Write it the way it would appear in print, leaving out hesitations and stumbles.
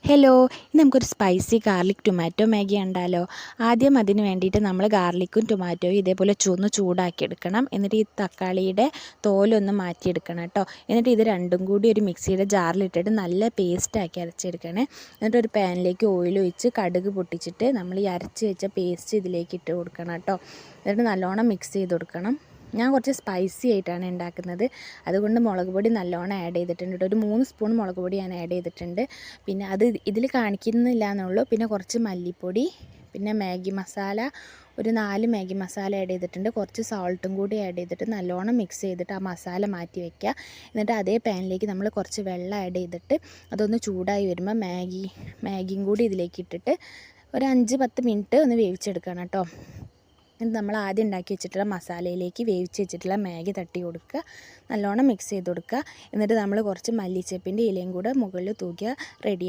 Hello, ഇന്ന് നമുക്കൊരു spicy garlic tomato Maggi ഉണ്ടാലോ. ആദ്യം അതിന് വേണ്ടിയിട്ട് നമ്മൾ ഗാർലിക്കും ടൊമാറ്റോയും ഇതേപോലെ ചൂടാക്കി എടുക്കണം. എന്നിട്ട് ഈ തക്കാളിയുടെ തോലൊന്ന് മാറ്റിയെടുക്കണം കേട്ടോ. എന്നിട്ട് ഇത് രണ്ടും കൂടി ഒരു മിക്സിയുടെ ജാറിലിട്ടിട്ട് നല്ല പേസ്റ്റാക്കി അരച്ചെടുക്കണേ. എന്നിട്ട് ഒരു പാനിലേക്ക് ഓയിൽ ഒഴിച്ച് കടുക് പൊട്ടിച്ചിട്ട് നമ്മൾ ഈ അരച്ച് വെച്ച പേസ്റ്റ് ഇതിലേക്ക് ഇട്ട് കൊടുക്കണം കേട്ടോ. എന്നിട്ട് നല്ലോണം മിക്സ് ചെയ്ത് കൊടുക്കണം. ഞാൻ കുറച്ച് സ്പൈസി ആയിട്ടാണ് ഉണ്ടാക്കുന്നത്, അതുകൊണ്ട് മുളക് പൊടി നല്ലോണം ആഡ് ചെയ്തിട്ടുണ്ട്. ഒരു 3 സ്പൂൺ മുളക് പൊടി ഞാൻ ആഡ് ചെയ്തിട്ടുണ്ട്. പിന്നെ അത് ഇതിൽ കാണിക്കുന്നില്ല എന്നുള്ളൂ. പിന്നെ കുറച്ച് മല്ലിപ്പൊടി, പിന്നെ മാഗി മസാല, ഒരു 4 മാഗി മസാല ആഡ് ചെയ്തിട്ടുണ്ട്. കുറച്ച് സോൾട്ടും കൂടി ആഡ് ചെയ്തിട്ട് നല്ലോണം മിക്സ് ചെയ്തിട്ട് ആ മസാല മാറ്റി വയ്ക്കുക. എന്നിട്ട് അതേ പാനിലേക്ക് നമ്മൾ കുറച്ച് വെള്ളം ആഡ് ചെയ്തിട്ട് അതൊന്ന് ചൂടായി വരുമ്പോൾ മാഗിയും കൂടി ഇതിലേക്ക് ഇട്ടിട്ട് ഒരു 5-10 മിനിറ്റ് ഒന്ന് വേവിച്ചെടുക്കണം കേട്ടോ. എന്നിട്ട് നമ്മൾ ആദ്യം ഉണ്ടാക്കി വെച്ചിട്ടുള്ള മസാലയിലേക്ക് വേവിച്ച് വെച്ചിട്ടുള്ള മാഗി തട്ടി കൊടുക്കുക, നല്ലോണം മിക്സ് ചെയ്ത് കൊടുക്കുക. എന്നിട്ട് നമ്മൾ കുറച്ച് മല്ലിച്ചപ്പിൻ്റെ ഇലയും കൂടെ മുകളിൽ തൂക്കിയാൽ റെഡി.